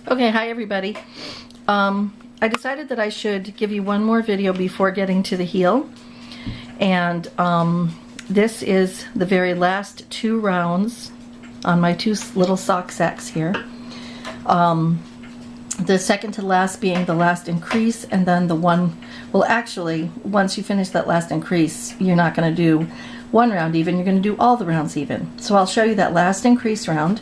Okay, hi everybody. I decided that I should give you one more video before getting to the heel. And this is the very last 2 rounds on my 2 little sock sacks here. The second to last being the last increase, and then the one, well actually, once you finish that last increase, you're not going to do 1 round even, you're going to do all the rounds even. So I'll show you that last increase round.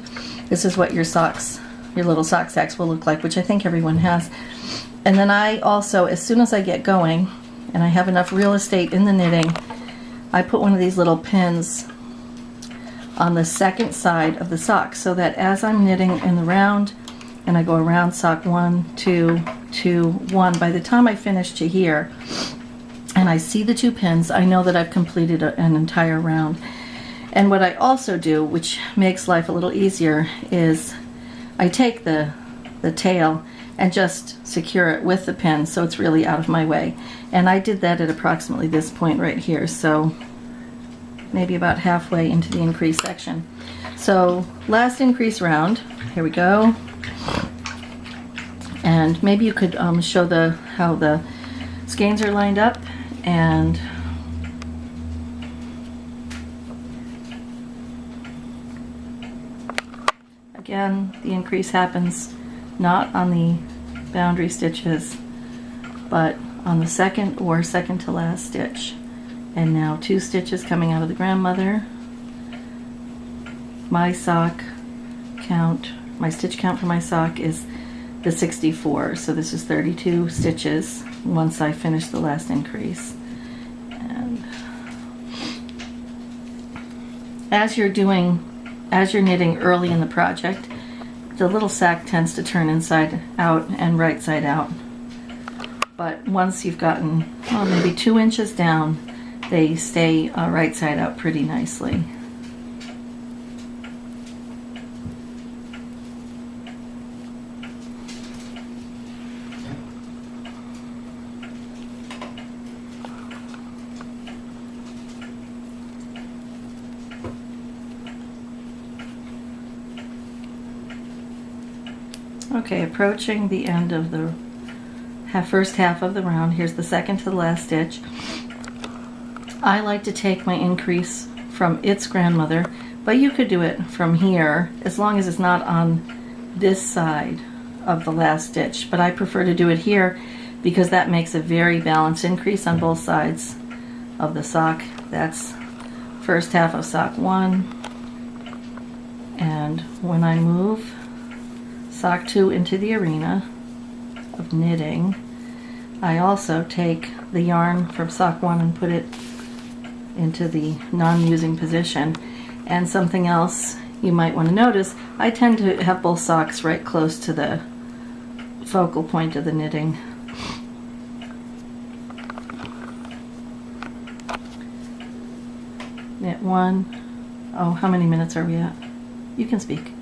This is what your socks, your little sock sacks will look like, which I think everyone has. And then I also, as soon as I get going, and I have enough real estate in the knitting, I put one of these little pins on the second side of the sock, so that as I'm knitting in the round, and I go around sock 1, 2, 2, 1, by the time I finish to here, and I see the 2 pins, I know that I've completed an entire round. And what I also do, which makes life a little easier, is I take the tail and just secure it with the pin so it's really out of my way. And I did that at approximately this point right here, so maybe about halfway into the increase section. So last increase round, here we go. And maybe you could show how the skeins are lined up, and again, the increase happens not on the boundary stitches, but on the second or second to last stitch. And now 2 stitches coming out of the grandmother. My sock count, my stitch count for my sock is the 64, so this is 32 stitches once I finish the last increase. And as you're knitting early in the project, the little sack tends to turn inside out and right side out. But once you've gotten, well, maybe 2 inches down, they stay right side out pretty nicely. Okay, approaching the end of the first half of the round. Here's the second to the last stitch. I like to take my increase from its grandmother, but you could do it from here as long as it's not on this side of the last stitch. But I prefer to do it here because that makes a very balanced increase on both sides of the sock. That's first half of sock 1, and when I move sock 2 into the arena of knitting, I also take the yarn from sock 1 and put it into the non-using position. And something else you might want to notice, I tend to have both socks right close to the focal point of the knitting. Knit 1. Oh, how many minutes are we at? You can speak.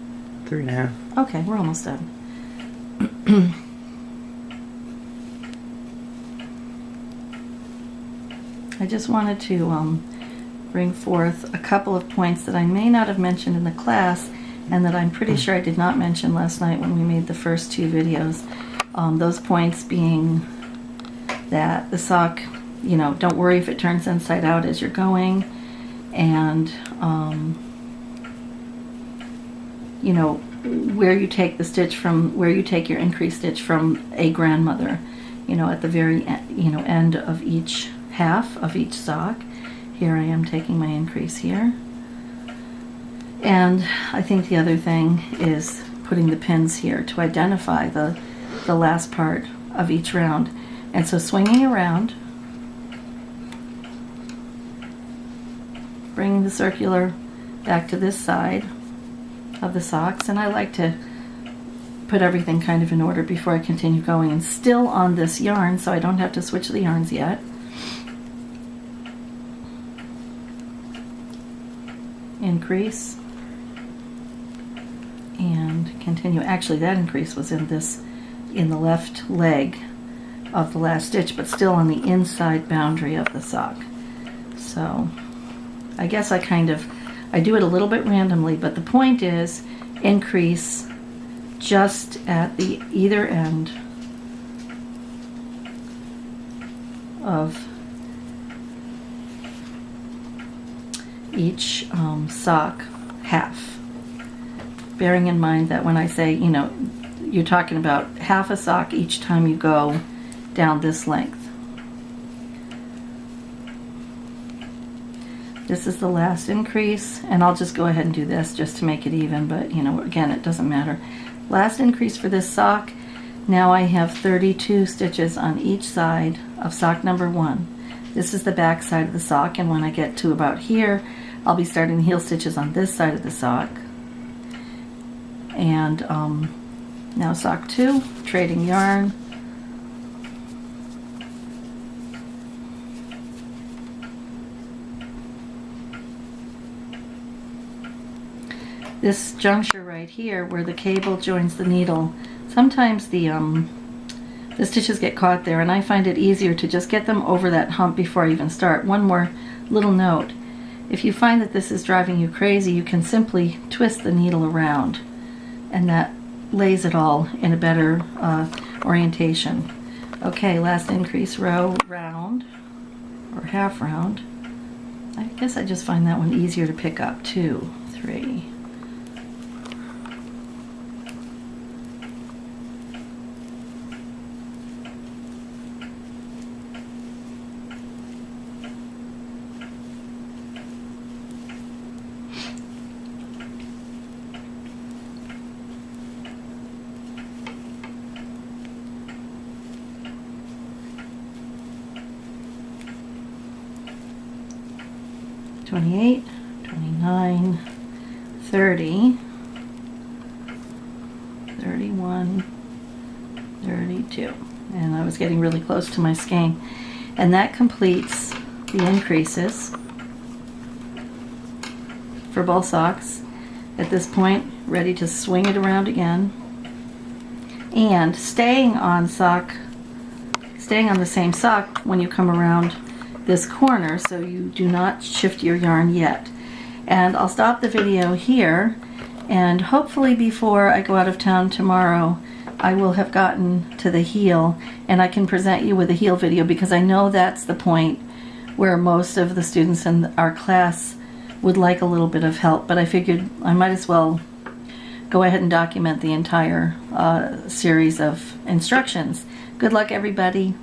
3.5. Okay, we're almost done. I just wanted to bring forth a couple of points that I may not have mentioned in the class, and that I'm pretty sure I did not mention last night when we made the first 2 videos. Those points being that the sock, you know, don't worry if it turns inside out as you're going, and you know, where you take the stitch from, where you take your increase stitch from a grandmother, you know, at the very end of each half of each sock. Here I am taking my increase here. And I think the other thing is putting the pins here to identify the last part of each round. And so swinging around, bringing the circular back to this side of the socks, and I like to put everything kind of in order before I continue going, and still on this yarn, so I don't have to switch the yarns yet. Increase and continue. Actually, that increase was in the left leg of the last stitch, but still on the inside boundary of the sock. So I guess I do it a little bit randomly, but the point is increase, just at the either end of each sock half. Bearing in mind that when I say, you know, you're talking about half a sock each time you go down this length. This is the last increase, and I'll just go ahead and do this just to make it even, but you know, again, it doesn't matter. Last increase for this sock. Now I have 32 stitches on each side of sock number 1. This is the back side of the sock, and when I get to about here, I'll be starting the heel stitches on this side of the sock. And now sock 2, trading yarn. This juncture right here where the cable joins the needle, sometimes the stitches get caught there, and I find it easier to just get them over that hump before I even start. One more little note. If you find that this is driving you crazy, you can simply twist the needle around, and that lays it all in a better orientation. Okay, last increase row, round, or half round. I guess I just find that one easier to pick up. 2, 3. $28, $29, $30, $31, $32, and I was getting really close to my skein, and that completes the increases for both socks. At this point, ready to swing it around again, and staying on the same sock when you come around this corner, so you do not shift your yarn yet. And I'll stop the video here, and hopefully before I go out of town tomorrow I will have gotten to the heel, and I can present you with a heel video, because I know that's the point where most of the students in our class would like a little bit of help, but I figured I might as well go ahead and document the entire series of instructions. Good luck, everybody.